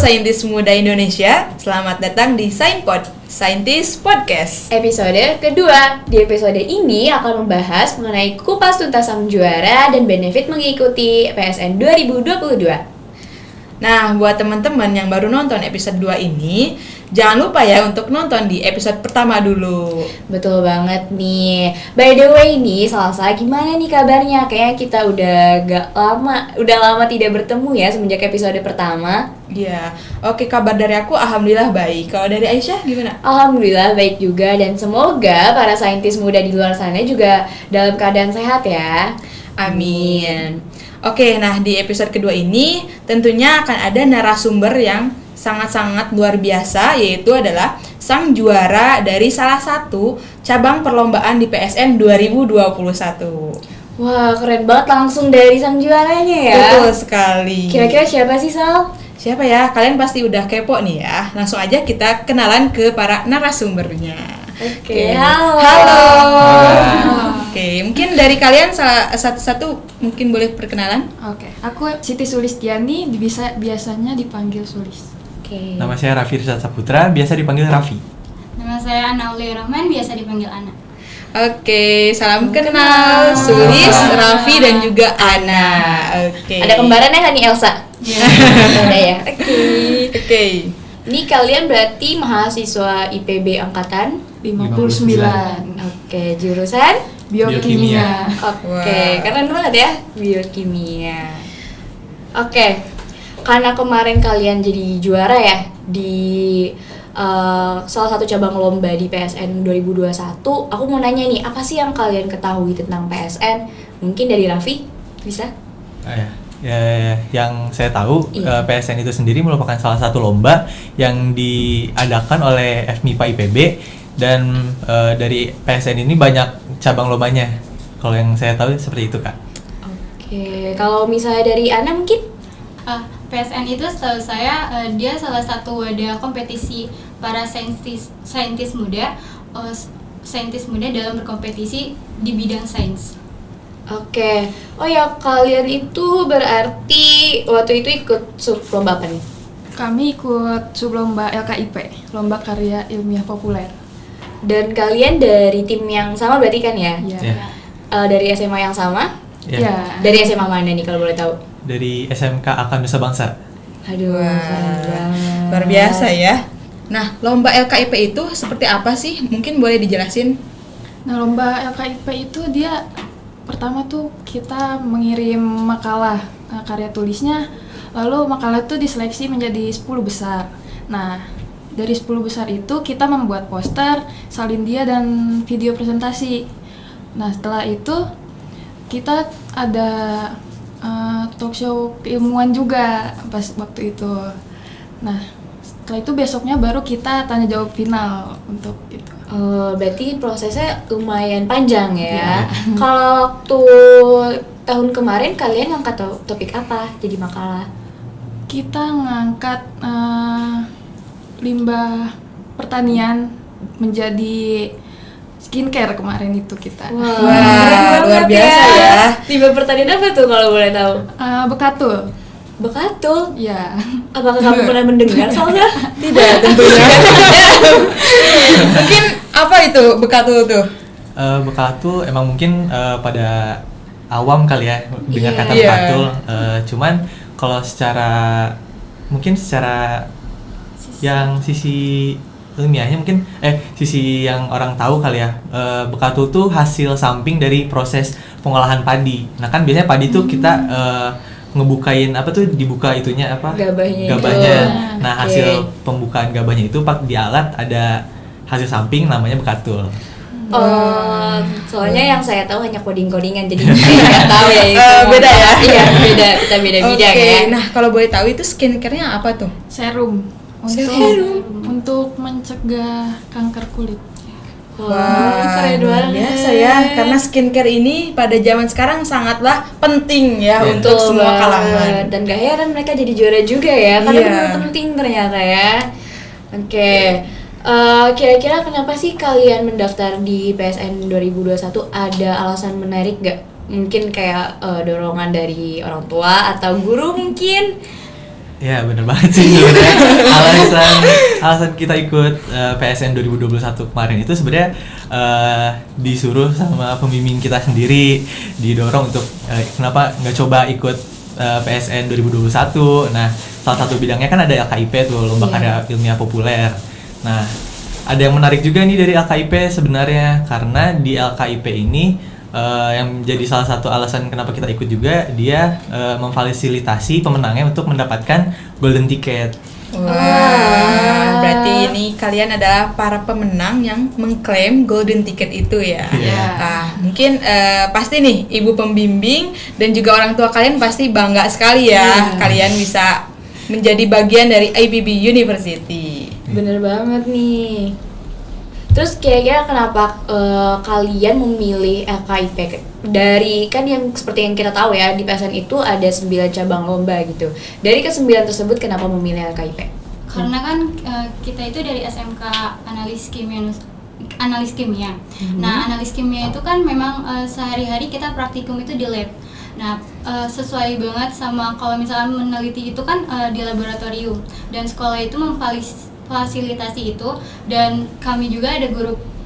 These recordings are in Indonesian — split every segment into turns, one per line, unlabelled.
saintis muda Indonesia, selamat datang di SainPod, Saintis Podcast.
Episode kedua. Di episode ini akan membahas mengenai kupas tuntas sang juara dan benefit mengikuti PSN 2022.
Nah, buat teman-teman yang baru nonton episode 2 ini, jangan lupa ya untuk nonton di episode pertama dulu.
Betul banget nih. By the way nih, Salsa, gimana nih kabarnya? Kayaknya kita udah lama tidak bertemu ya semenjak episode pertama.
Iya, oke, kabar dari aku alhamdulillah baik. Kalau dari Aisyah gimana?
Alhamdulillah baik juga, dan semoga para saintis muda di luar sana juga dalam keadaan sehat ya.
Amin. Oke, nah di episode kedua ini tentunya akan ada narasumber yang sangat-sangat luar biasa, yaitu adalah sang juara dari salah satu cabang perlombaan di PSN 2021.
Wah, keren banget, langsung dari sang juaranya ya.
Betul sekali.
Kira-kira siapa sih, Sal?
Siapa ya? Kalian pasti udah kepo nih ya. Langsung aja kita kenalan ke para narasumbernya.
Oke, halo.
Oke, mungkin dari kalian satu-satu mungkin boleh perkenalan.
Oke, aku Siti Sulistiani, biasanya dipanggil Sulis.
Oke.
Nama saya Raffi Rizal Saputra, biasa dipanggil Raffi.
Nama saya Ana Aulia Rahman, biasa dipanggil Ana.
Oke, salam kenal Sulis, Raffi dan juga Ana. Oke.
Ada kembarannya nggak nih, Elsa? Ada ya.
Oke.
Ini kalian berarti mahasiswa IPB angkatan
59.
Oke, jurusan
Biokimia.
Oke,
Wah.
keren banget ya, biokimia. Oke, karena kemarin kalian jadi juara ya di salah satu cabang lomba di PSN 2021, aku mau nanya nih, apa sih yang kalian ketahui tentang PSN? Mungkin dari Raffi, bisa?
Yang saya tahu,
Iya.
PSN itu sendiri merupakan salah satu lomba yang diadakan oleh FMIPA IPB, dan dari PSN ini banyak cabang lombanya. Kalau yang saya tahu seperti itu, Kak.
Oke, kalau misalnya dari Ana mungkin?
PSN itu setahu saya dia salah satu wadah kompetisi para saintis muda dalam berkompetisi di bidang sains.
Oke, oh ya, kalian itu berarti waktu itu ikut lomba apa nih?
Kami ikut sublomba LKIP, Lomba Karya Ilmiah Populer.
Dan kalian dari tim yang sama berarti kan ya?
Ya.
Ya.
Dari SMA yang sama?
Ya.
Ya.
Dari SMA mana nih kalau boleh tahu?
Dari SMK Akan Nusa Bangsa.
Aduh, keren banget.
Luar biasa ya. Nah, lomba LKIP itu seperti apa sih? Mungkin boleh dijelasin?
Nah, lomba LKIP itu dia pertama tuh kita mengirim makalah, karya tulisnya, lalu makalah itu diseleksi menjadi 10 besar. Nah, dari 10 besar itu kita membuat poster, salin dia, dan video presentasi. Nah, setelah itu kita ada talk show keilmuan juga pas waktu itu. Nah, setelah itu besoknya baru kita tanya jawab final untuk itu.
Berarti prosesnya lumayan panjang ya.
Iya.
Kalau waktu tahun kemarin kalian ngangkat topik apa jadi makalah?
Kita ngangkat limbah pertanian menjadi skincare kemarin itu kita.
Wah, luar biasa ya.
Limbah pertanian apa tuh kalau boleh tahu?
Bekatul.
Bekatul.
Ya.
Apakah kamu pernah mendengar soalnya?
Tidak tentunya. Mungkin apa itu bekatul tuh?
Bekatul emang mungkin pada awam kali ya dengar kata
Iya.
bekatul. Cuman kalau secara yang sisi ilmiahnya mungkin sisi yang orang tahu kali ya, bekatul tuh hasil samping dari proses pengolahan padi. Nah kan biasanya padi tuh kita ngebukain dibuka itunya
Gabahnya itu.
Nah
Oke.
hasil pembukaan gabahnya itu di alat ada hasil samping namanya bekatul.
Soalnya yang saya tahu hanya coding-codingan, jadi saya nggak tahu ya itu.
Beda ya?
Iya, beda. Kita beda bidang
Oke,
ya.
nah kalau boleh tahu itu skincare-nya apa tuh?
Serum untuk mencegah kanker kulit.
Wah,
keren
luar
banget.
biasa ya. Karena skincare ini pada zaman sekarang sangatlah penting ya
Iya.
untuk
Betul
semua
banget.
kalangan.
Dan gak heran mereka jadi juara juga ya, karena
Iya.
benar penting ternyata ya. Oke, kira-kira kenapa sih kalian mendaftar di PSN 2021? Ada alasan menarik gak? Mungkin kayak dorongan dari orang tua atau guru mungkin?
Ya bener banget sih sebenarnya. alasan kita ikut PSN 2021 kemarin itu sebenarnya disuruh sama pembimbing kita sendiri, didorong untuk kenapa nggak coba ikut PSN 2021. Nah, salah satu bidangnya kan ada LKIP tuh, lomba karya ilmiah populer. Nah, ada yang menarik juga nih dari LKIP sebenarnya, karena di LKIP ini yang menjadi salah satu alasan kenapa kita ikut juga, dia memfasilitasi pemenangnya untuk mendapatkan golden ticket.
Wah, berarti ini kalian adalah para pemenang yang mengklaim golden ticket itu ya.
Iya.
Nah, mungkin pasti nih ibu pembimbing dan juga orang tua kalian pasti bangga sekali ya, kalian bisa menjadi bagian dari IPB University.
Bener banget nih. Terus kira-kira kenapa kalian memilih LKIP? Dari kan yang seperti yang kita tahu ya, di PSN itu ada 9 cabang lomba gitu. Dari ke-9 tersebut kenapa memilih LKIP?
Karena kan kita itu dari SMK analis kimia. Nah, analis kimia itu kan memang sehari-hari kita praktikum itu di lab. Nah, sesuai banget sama kalau misalnya meneliti itu kan di laboratorium, dan sekolah itu memfasilitasi itu, dan kami juga ada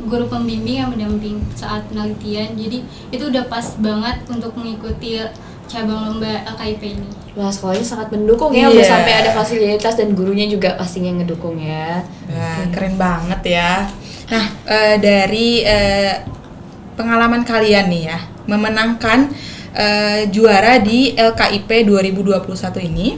guru pembimbing yang mendamping saat penelitian. Jadi itu udah pas banget untuk mengikuti cabang lomba LKIP ini.
Wah, sekolahnya sangat mendukung ya, udah sampai ada fasilitas dan gurunya juga pastinya ngedukung ya.
Wah, keren banget ya. Nah, dari pengalaman kalian nih ya, memenangkan juara di LKIP 2021 ini,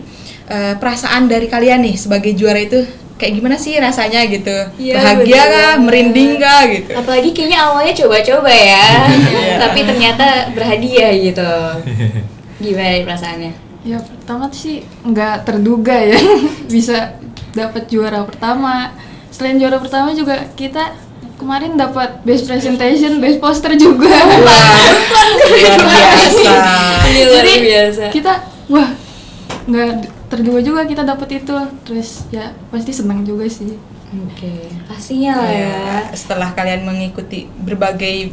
perasaan dari kalian nih sebagai juara itu kayak gimana sih rasanya gitu?
Iya,
Bahagia
betul.
kah? Merinding kah gitu?
Apalagi kayaknya awalnya coba-coba ya, tapi ternyata berhadiah gitu. Gimana perasaannya?
Ya pertama tuh sih nggak terduga ya bisa dapat juara pertama. Selain juara pertama juga kita kemarin dapat best presentation, best poster juga.
Luar biasa.
Ini luar
Jadi,
biasa.
Kita wah nggak terduga juga kita dapat itu. Terus ya pasti senang juga sih.
Oke, pastinya lah ya.
Setelah kalian mengikuti berbagai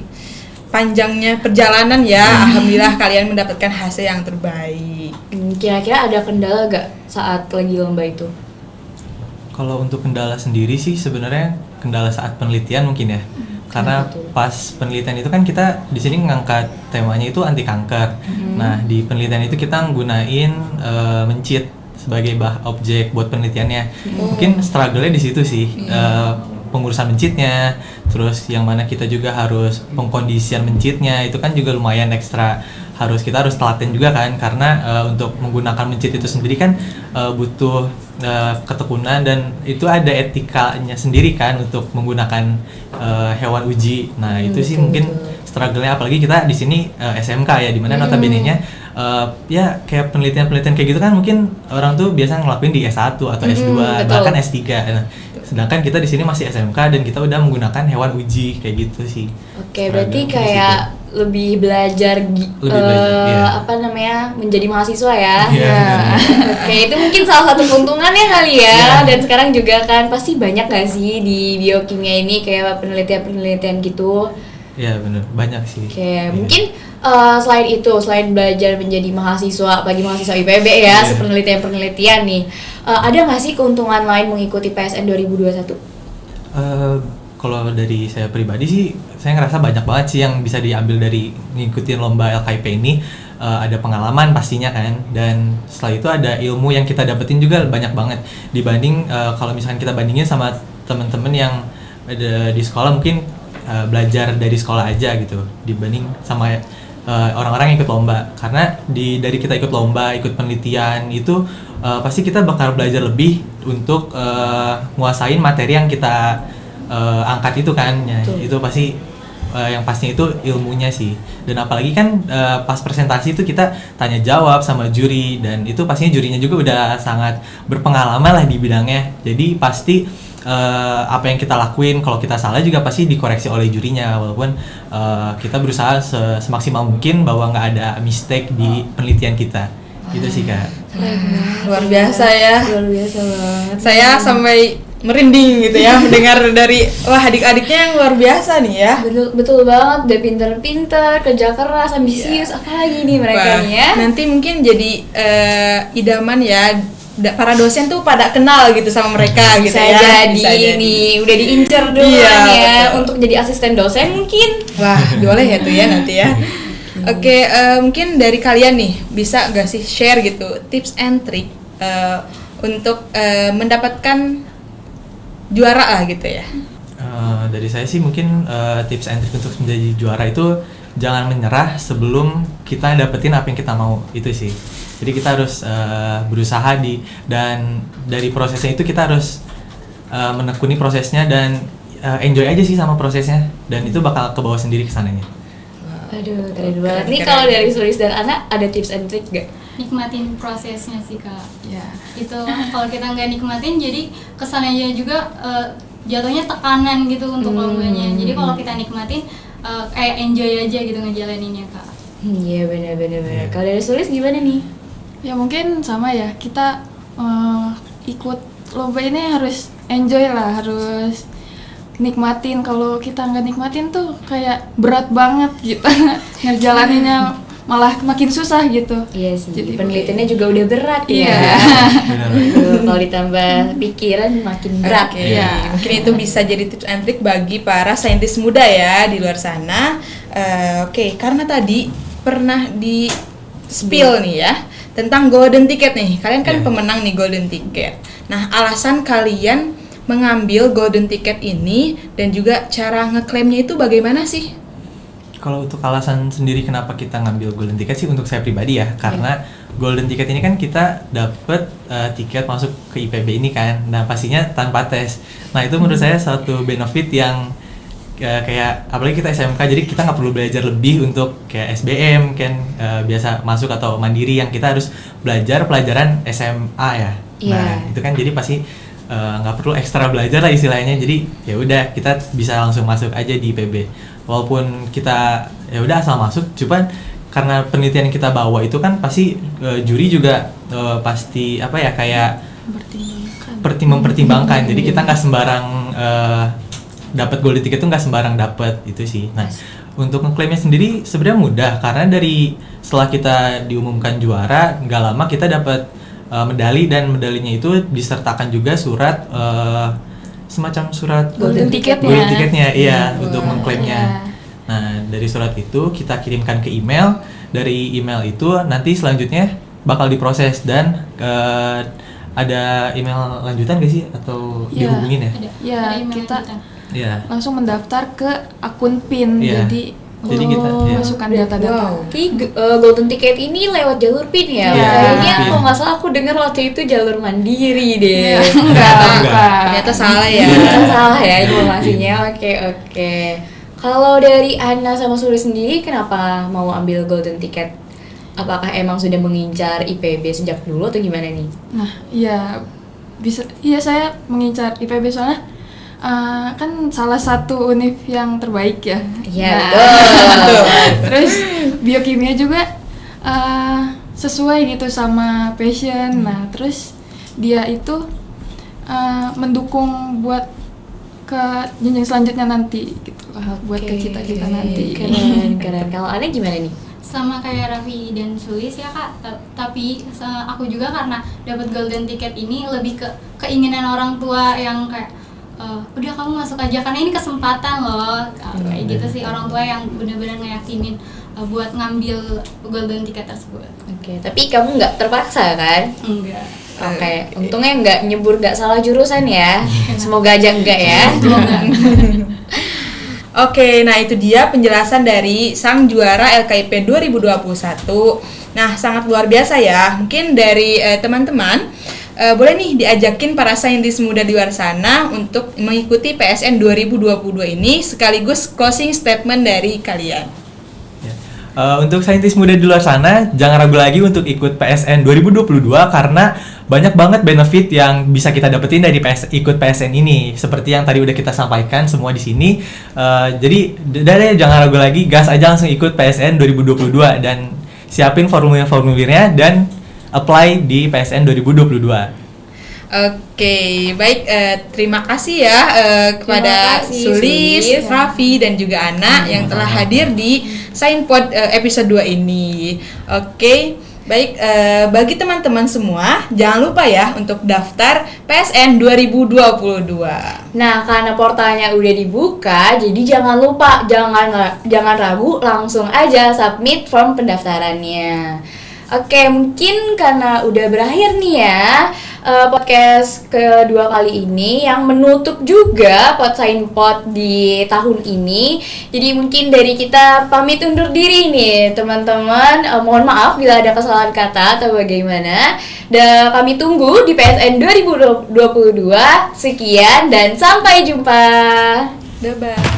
panjangnya perjalanan ya, alhamdulillah kalian mendapatkan hasil yang terbaik.
Kira-kira ada kendala gak saat lagi lomba itu?
Kalau untuk kendala sendiri sih sebenarnya kendala saat penelitian mungkin ya. Karena
betul.
pas penelitian itu kan kita di sini ngangkat temanya itu anti kanker. Nah, di penelitian itu kita nggunain mencit sebagai objek buat penelitiannya. Mungkin struggle-nya di situ sih. Pengurusan mencitnya, terus yang mana kita juga harus pengkondisian mencitnya, itu kan juga lumayan ekstra, kita harus telaten juga kan, karena untuk menggunakan mencit itu sendiri kan butuh ketekunan, dan itu ada etikanya sendiri kan untuk menggunakan hewan uji. Nah, itu sih mungkin struggle-nya, apalagi kita di sini SMK ya, dimana notabene-nya ya kayak penelitian-penelitian kayak gitu kan mungkin orang tuh biasa ngelakuin di S1 atau S2 bahkan S3. Nah, sedangkan kita di sini masih SMK dan kita udah menggunakan hewan uji kayak gitu sih.
Oke, berarti kayak lebih belajar,
iya.
apa namanya, menjadi mahasiswa ya.
Iya.
Oke, itu mungkin salah satu keuntungannya kali ya. Dan sekarang juga kan pasti banyak gak sih di biokimia ini kayak penelitian-penelitian gitu.
Iya bener, banyak sih.
Oke, mungkin selain itu, selain belajar menjadi mahasiswa, bagi mahasiswa IPB ya, penelitian-penelitian nih, ada nggak sih keuntungan lain mengikuti PSN 2021?
Kalau dari saya pribadi sih, saya ngerasa banyak banget sih yang bisa diambil dari ngikutin lomba LKIP ini. Ada pengalaman pastinya kan, dan setelah itu ada ilmu yang kita dapetin juga banyak banget. Dibanding kalau misalkan kita bandingin sama teman-teman yang ada di sekolah, mungkin belajar dari sekolah aja gitu, dibanding sama orang-orang yang ikut lomba. Karena dari kita ikut lomba, ikut penelitian itu pasti kita bakal belajar lebih untuk nguasain materi yang kita angkat itu kan ya. Itu pasti yang pastinya itu ilmunya sih. Dan apalagi kan pas presentasi itu kita tanya jawab sama juri, dan itu pastinya jurinya juga udah sangat berpengalaman lah di bidangnya. Jadi pasti apa yang kita lakuin, kalau kita salah juga pasti dikoreksi oleh jurinya, walaupun kita berusaha semaksimal mungkin bahwa nggak ada mistake di penelitian kita. Gitu sih Kak.
Luar biasa ya.
Luar biasa banget.
Saya sampai merinding gitu ya mendengar dari adik-adiknya yang luar biasa nih ya.
Betul banget, udah pinter-pinter, kerja keras, ambisius, apalagi nih mereka nih ya.
Nanti mungkin jadi idaman ya para dosen tuh pada kenal gitu sama mereka gitu
Bisa
ya.
jadi nih, udah diincer duluan
Iya,
ya
betul.
untuk jadi asisten dosen mungkin.
Wah, boleh ya tuh ya nanti ya. Oke, mungkin dari kalian nih bisa nggak sih share gitu tips and trick untuk mendapatkan juara lah gitu ya.
Dari saya sih mungkin tips and trick untuk menjadi juara itu jangan menyerah sebelum kita dapetin apa yang kita mau, itu sih. Jadi kita harus berusaha dan dari prosesnya itu kita harus menekuni prosesnya dan enjoy aja sih sama prosesnya, dan itu bakal ke bawah sendiri kesananya.
Aduh, keren banget.
Keren,
Nih
keren.
kalau dari Sulis dan Ana ada tips and trick gak?
Nikmatin prosesnya sih Kak.
Ya.
Itu kalau kita nggak nikmatin jadi kesannya juga jatuhnya tekanan gitu untuk lombanya. Jadi kalau kita nikmatin kayak enjoy aja gitu ngejalaninnya Kak.
Iya benar. Kalau dari Sulis gimana nih?
Ya mungkin sama ya, kita ikut lomba ini harus enjoy lah, harus nikmatin. Kalau kita nggak nikmatin tuh kayak berat banget gitu ngejalaninnya, malah makin susah gitu.
Iya sih,
Jadi
penelitiannya juga udah berat
Iya.
ya.
Benar.
Aduh, kalau ditambah pikiran makin berat.
Oke,
Iya.
mungkin itu bisa jadi tips and trick bagi para saintis muda ya di luar sana. Oke, karena tadi pernah di spill nih ya tentang golden ticket nih. Kalian kan
Iya.
pemenang nih golden ticket. Nah, alasan kalian mengambil golden ticket ini dan juga cara ngeklaimnya itu bagaimana sih?
Kalau untuk alasan sendiri kenapa kita ngambil golden ticket sih, untuk saya pribadi ya, karena golden ticket ini kan kita dapet tiket masuk ke IPB ini kan, nah pastinya tanpa tes. Nah itu menurut saya suatu benefit yang kayak apalagi kita SMK, jadi kita nggak perlu belajar lebih untuk kayak SBM kan, biasa masuk atau mandiri yang kita harus belajar pelajaran SMA ya.
Iya.
Nah itu kan jadi pasti nggak perlu ekstra belajar lah istilahnya, jadi ya udah kita bisa langsung masuk aja di IPB. Walaupun kita ya udah asal masuk, cuman karena penelitian yang kita bawa itu kan pasti juri juga pasti apa ya kayak mempertimbangkan. Jadi kita nggak sembarang dapat golden ticket itu nggak sembarang dapat itu sih. Nah untuk ngeklaimnya sendiri sebenarnya mudah, karena dari setelah kita diumumkan juara nggak lama kita dapat medali, dan medalinya itu disertakan juga surat semacam surat
Golden ticketnya.
golden ticketnya, iya,
Wah,
untuk mengklaimnya. Nah dari surat itu kita kirimkan ke email, dari email itu nanti selanjutnya bakal diproses, dan ada email lanjutan gak sih atau
Iya.
dihubungin ya?
Ada.
Ya,
ada email
kita
lanjutan.
Iya.
langsung mendaftar ke akun PIN.
Iya.
Jadi
kita, iya.
masukkan data-data.
Wow.
Golden ticket ini lewat jalur PIN ya?
Iya.
Kayaknya
PIN.
kalau nggak salah aku dengar waktu itu jalur mandiri deh.
Iya, enggak.
Ternyata salah ya.
Ternyata salah ya informasinya. Oke. Kalau dari Ana sama Suri sendiri, kenapa mau ambil golden ticket? Apakah emang sudah mengincar IPB sejak dulu atau gimana nih?
Nah, iya bisa. Iya, saya mengincar IPB soalnya kan salah satu univ yang terbaik ya.
Iya,
Nah,
betul.
Terus biokimia juga sesuai gitu sama passion. Nah, terus dia itu mendukung buat ke jenjang selanjutnya nanti gitu lah, buat ke cita-cita nanti.
Keren. Kalau Ana gimana nih?
Sama kayak Raffi dan Sulis ya Kak, tapi aku juga karena dapat golden ticket ini lebih ke keinginan orang tua yang kayak udah kamu masuk aja karena ini kesempatan loh, kayak gitu sih, orang tua yang benar-benar ngeyakinin buat ngambil golden ticket tersebut.
Oke, tapi kamu nggak terpaksa kan?
Enggak.
Oke, untungnya nggak nyebur, nggak salah jurusan ya. Semoga aja enggak ya.
Oke, nah itu dia penjelasan dari sang juara LKIP 2021. Nah, sangat luar biasa ya. Mungkin dari teman-teman boleh nih diajakin para saintis muda di luar sana untuk mengikuti PSN 2022 ini, sekaligus closing statement dari kalian.
Ya. Untuk saintis muda di luar sana, jangan ragu lagi untuk ikut PSN 2022 karena banyak banget benefit yang bisa kita dapetin dari ikut PSN ini. Seperti yang tadi udah kita sampaikan semua di sini. Jadi jangan ragu lagi, gas aja langsung ikut PSN 2022 dan siapin formulir-formulirnya dan apply di PSN 2022.
Oke, baik. Terima kasih ya kepada
Terima kasih,
Sulis,
Sulis.
Raffi, dan juga Ana yang telah hadir di Sainpod episode 2 ini. Oke, Baik, bagi teman-teman semua, jangan lupa ya untuk daftar PSN 2022.
Nah, karena portalnya udah dibuka, jadi jangan lupa, jangan ragu, langsung aja submit form pendaftarannya. Oke, mungkin karena udah berakhir nih ya podcast kedua kali ini yang menutup juga Potsainpot di tahun ini. Jadi mungkin dari kita pamit undur diri nih teman-teman. Mohon maaf bila ada kesalahan kata atau bagaimana. Dan kami tunggu di PSN 2022. Sekian dan sampai jumpa.
Bye-bye.